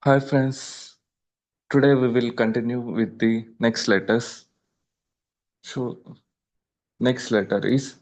Hi friends, today we will continue with the next letters. So next letter is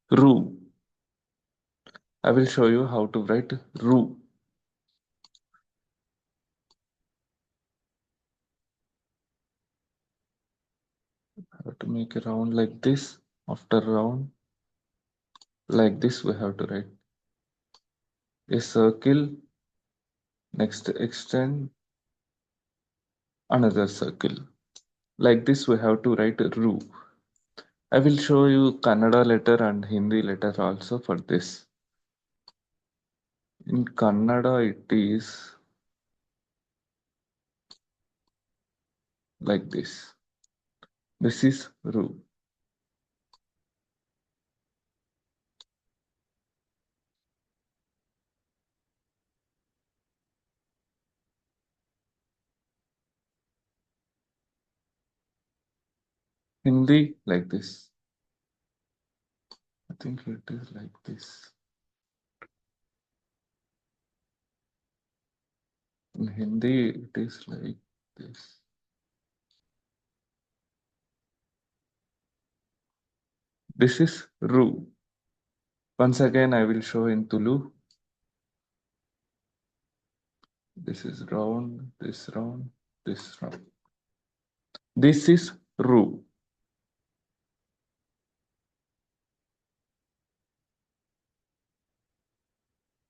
Ru. I will show you how to write Ru. How to make a round like this. After round like this we have to write a circle, next extend another circle. Like this we have to write Ru. I will show you Kannada letter and Hindi letter also for this. In Kannada it is like this. This is Ru. Hindi like this. I think it is like this. In Hindi, it is like this. This is Ru. Once again, I will show in Tulu. This is round, this round, this round. This is Ru.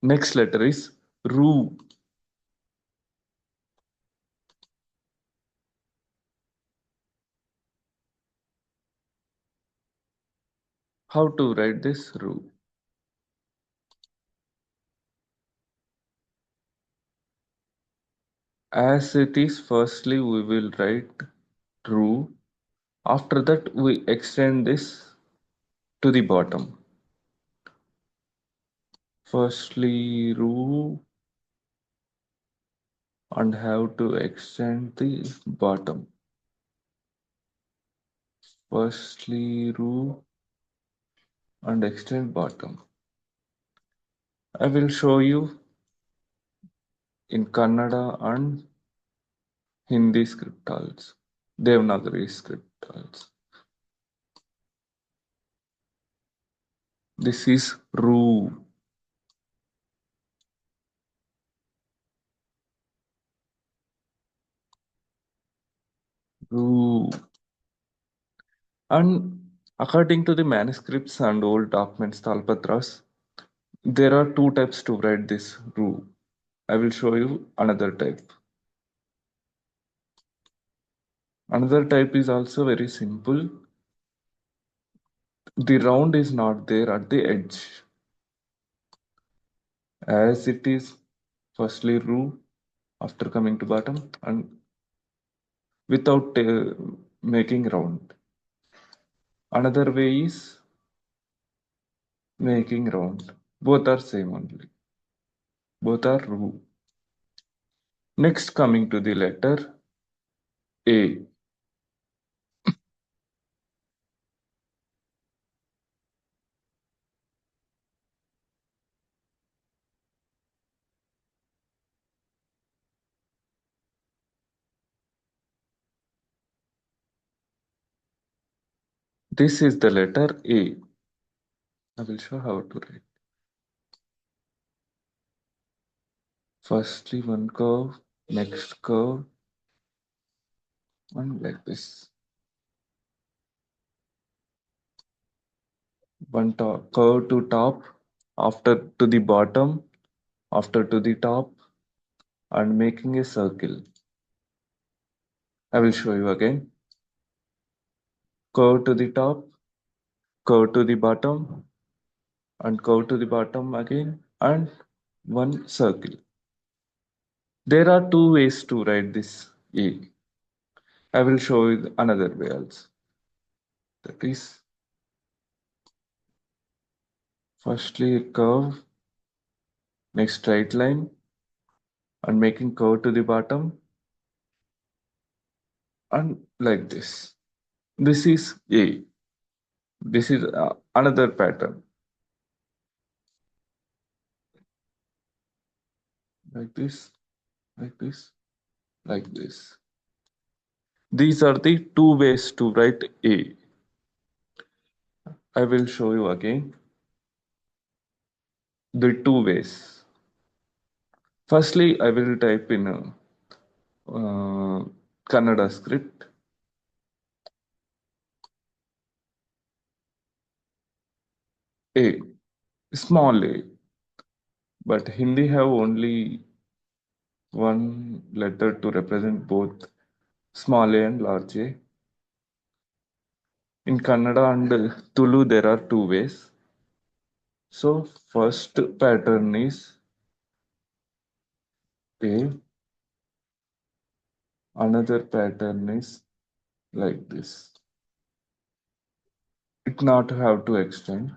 Next letter is Ru. How to write this Ru? As it is, firstly we will write Ru. After that, we extend this to the bottom. Firstly, Ru and have to extend the bottom. Firstly, Ru and extend bottom. I will show you in Kannada and Hindi script also. Devanagari script also. This is Ru. Ru. And according to the manuscripts and old documents, Talpatras, there are two types to write this Ru. I will show you another type. Another type is also very simple. The round is not there at the edge. As it is, firstly Ru, after coming to bottom, and without making round. Another way is making round. Both are same only. Both are Ru. Next, coming to the letter A. This is the letter A. I will show how to write. Firstly, one curve, next curve, and like this. One top, curve to top, after to the bottom, after to the top, and making a circle. I will show you again. Curve to the top, curve to the bottom, and curve to the bottom again, and one circle. There are two ways to write this A. I will show you another way also. That is, firstly a curve, next straight line, and making curve to the bottom, and like this. This is A. This is another pattern. like this, like this, like this. These are the two ways to write A. I will show you again the two ways. Firstly, I will type in a Kannada script. A, small a, but Hindi have only one letter to represent both small a and large a. In Kannada and Tulu, there are two ways. So, first pattern is A, another pattern is like this. It not have to extend.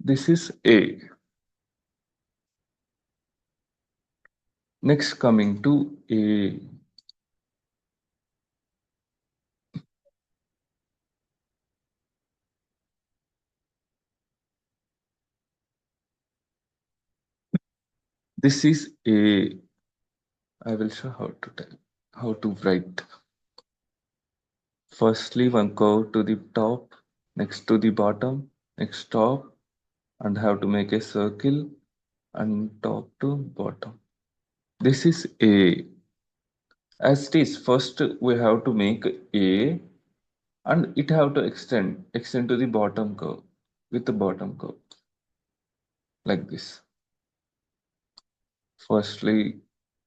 This is A. Next, coming to A. This is A. I will show how to type, how to write. Firstly, one curve to the top, next to the bottom, next top, and have to make a circle and top to bottom. This is A. As it is, first we have to make A and it have to extend to the bottom curve with the bottom curve like this. Firstly,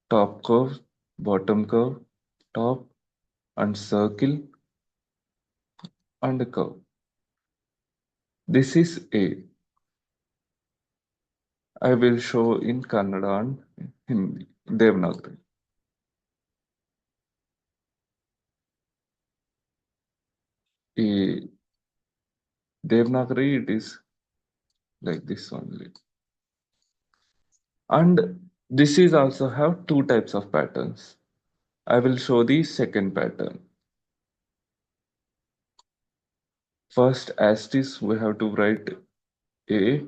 top curve, bottom curve, top and circle and a curve. This is A. I will show in Kannada and Hindi, Devanagari. A Devanagari, it is like this only. And this is also have two types of patterns. I will show the second pattern. First, as this, we have to write A.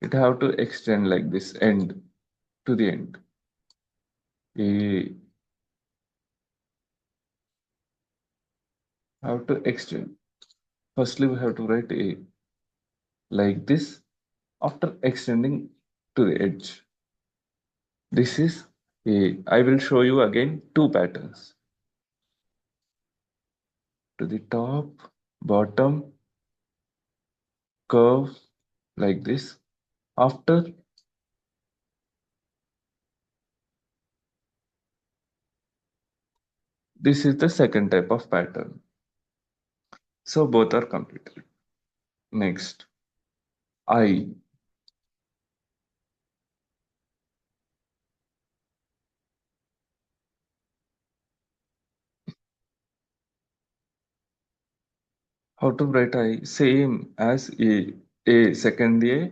It have to extend like this, end to the end. A have to extend. Firstly, we have to write A like this after extending to the edge. This is A. I will show you again two patterns. To the top, bottom, curve like this. After this is the second type of pattern. So both are completed. Next, I. How to write I? Same as A. A second A.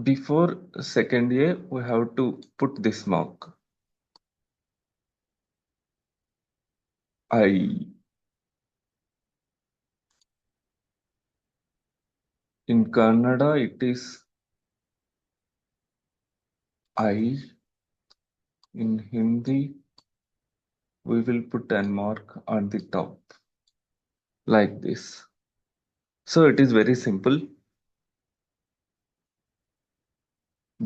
Before second A, we have to put this mark. I. In Kannada, it is I. In Hindi, we will put an mark on the top like this. So it is very simple.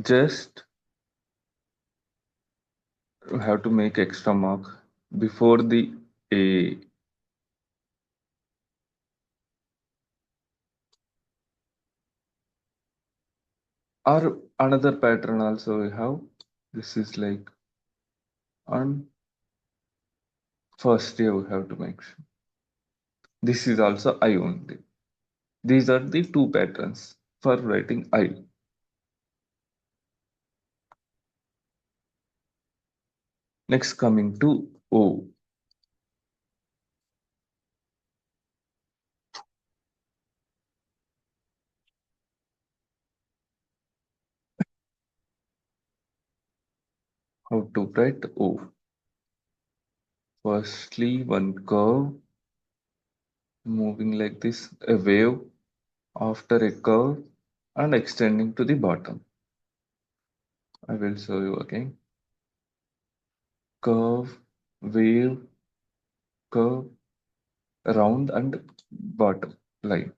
Just have to make extra mark before the A. Or another pattern also we have. This is like on first day we have to make sure. This is also I only. These are the two patterns for writing I. Next coming to O. How to write O? Firstly, one curve, moving like this, a wave after a curve and extending to the bottom. I will show you again. Curve, wave, curve, round and bottom line.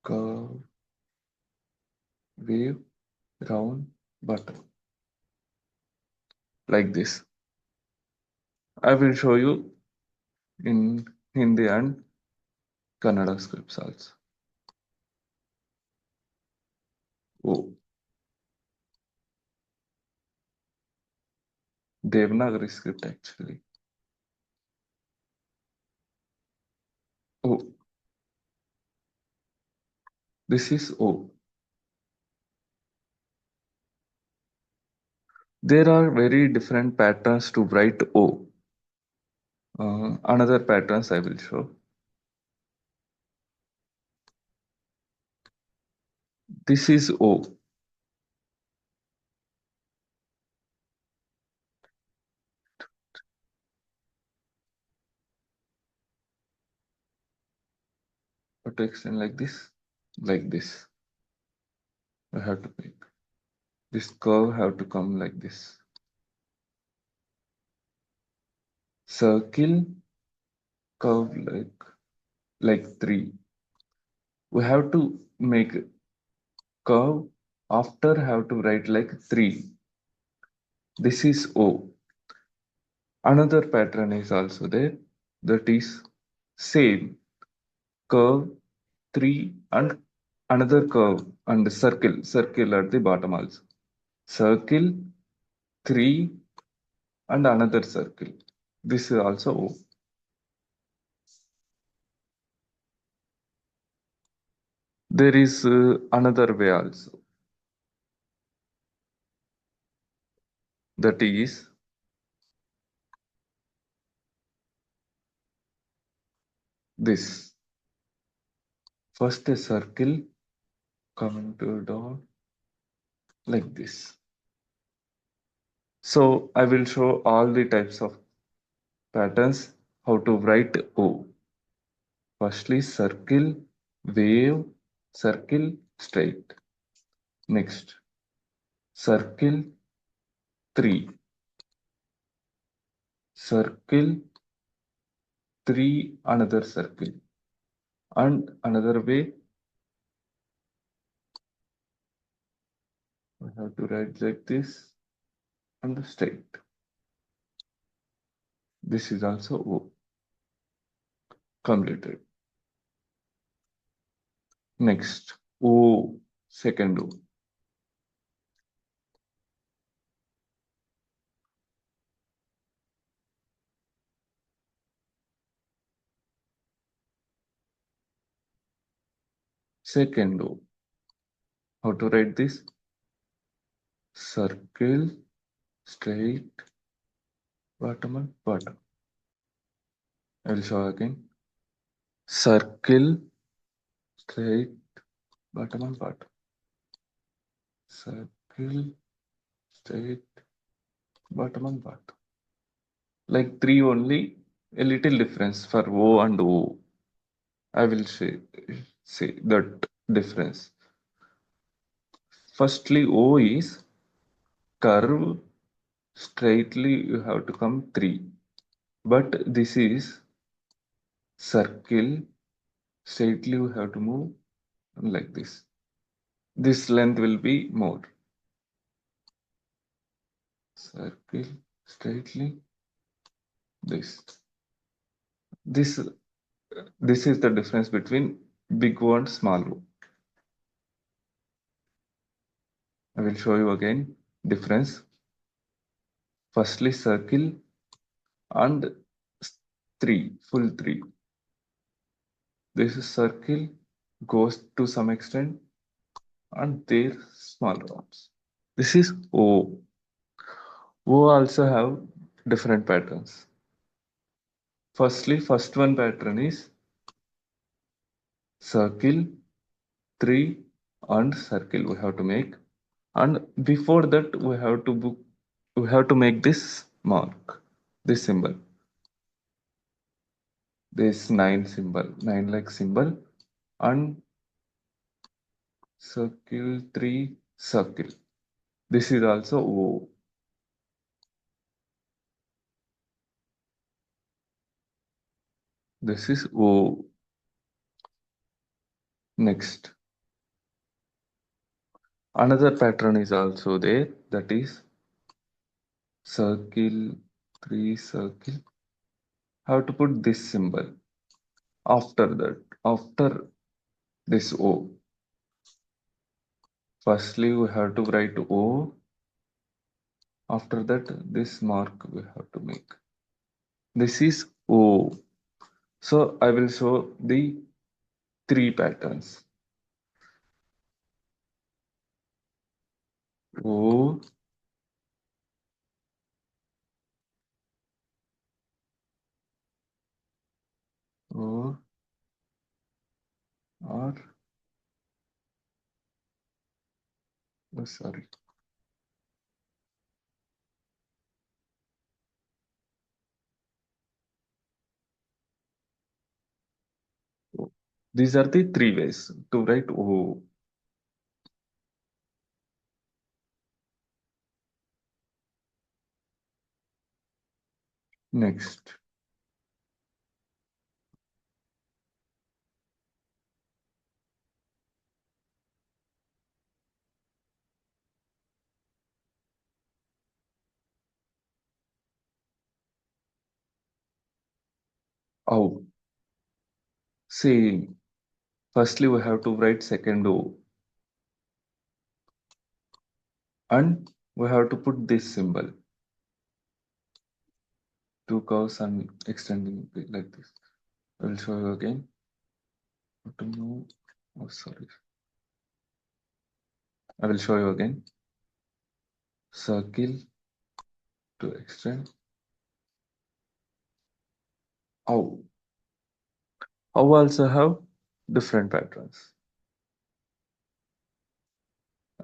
Curve, wave, round, bottom. Like this. I will show you in Hindi and Kannada scripts also. Oh, Devanagari script actually. Oh, this is O. There are very different patterns to write O. Another patterns I will show. This is O. But to extend like this, like this. I have to pick. This curve have to come like this. Circle, curve like three. We have to make curve after have to write like three. This is O. Another pattern is also there. That is same curve three and another curve and circle at the bottom also. Circle three and another circle. This is also O. There is another way also. That is this. First a circle coming to down like this. So I will show all the types of patterns how to write O. Firstly, circle, wave, circle, straight. Next, circle, three, circle, three, another circle. And another way, we have to write like this and straight. This is also O. Completed. Next, O, second O. Second O. How to write this? Circle, straight, bottom and bottom. I will show again. Circle, straight, bottom and bottom. Circle, straight, bottom and bottom. Like three only, a little difference for O and O. I will say that difference. Firstly, O is curve, straightly you have to come three. But this is circle, straightly you have to move like this. This length will be more. Circle, straightly, this. This this is the difference between big O and small O. I will show you again difference. Firstly, circle and three, full three. This is circle goes to some extent and there small ones. This is O. O also have different patterns. Firstly, first one pattern is circle, three and circle we have to make. And before that we have to make this mark, this symbol. this nine like symbol, and circle 3 circle. This is also O. This is O. Next, another pattern is also there, that is circle 3 circle. How to put this symbol after that, after this O. Firstly, we have to write O. After that, this mark we have to make. This is O. So I will show the three patterns. O, O, R, oh, sorry. O. These are the three ways to write O. Next, O. Same. Firstly, we have to write second O, and we have to put this symbol, two curves and extending it like this. I will show you again. To know, oh sorry. I will show you again. Circle to extend. O. O also have different patterns.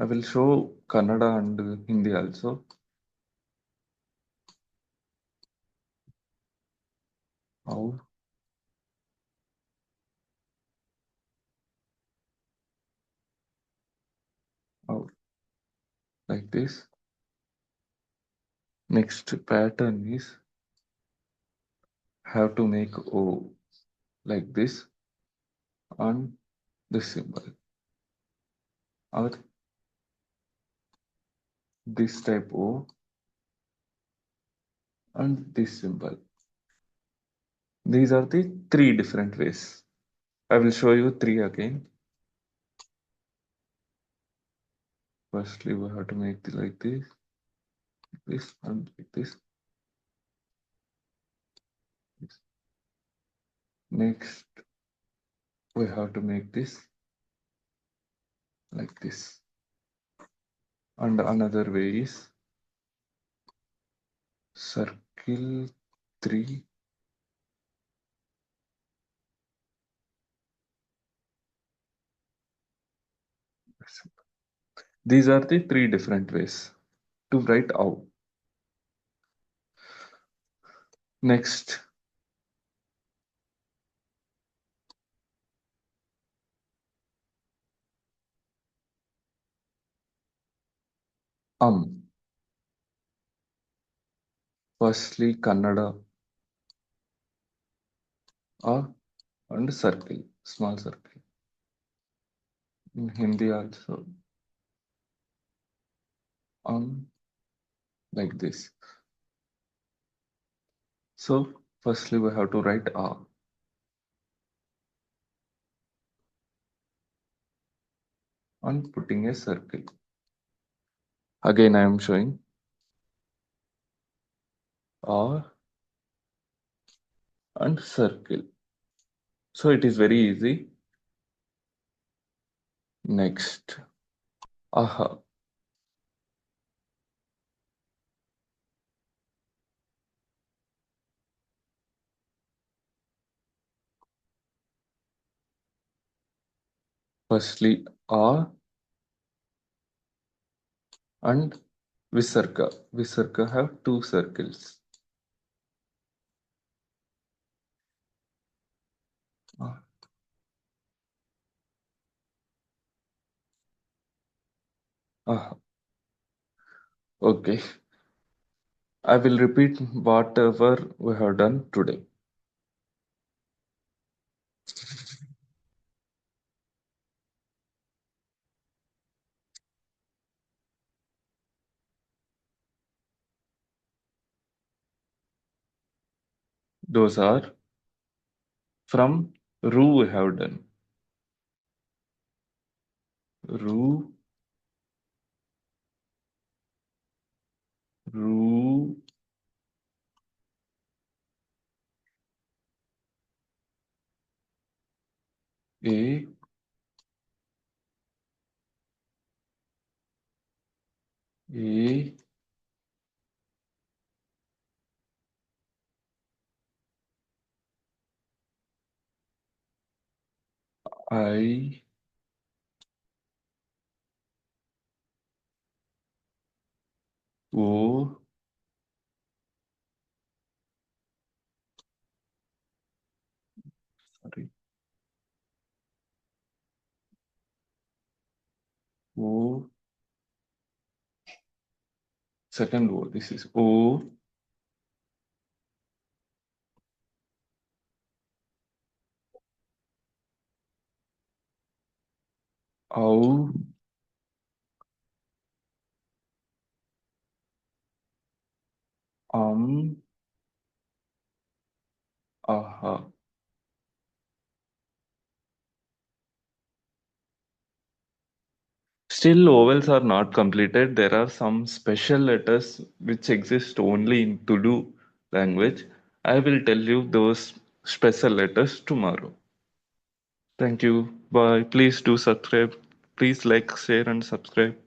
I will show Kannada and Hindi also. O, O, like this. Next pattern is have to make O like this on this symbol, or this type O and this symbol. These are the three different ways. I will show you three again. Firstly, we have to make it like this, and like this. Next, we have to make this like this. And another way is circle 3. These are the three different ways to write out. Next, firstly Kannada and circle, small circle. In Hindi also like this. So firstly we have to write A and putting a circle. Again I am showing A and circle. So it is very easy. Next, aha. Firstly A and Visarga. Visarga have two circles. Ah, ah, okay. I will repeat whatever we have done today. Those are from Ru we have done. Ru, Ru, A, A, I, O, sorry, O, second O, this is O, Au, Aha. Still, vowels are not completed. There are some special letters which exist only in Tulu language. I will tell you those special letters tomorrow. Thank you. Bye. Please do subscribe. Please like, share, and subscribe.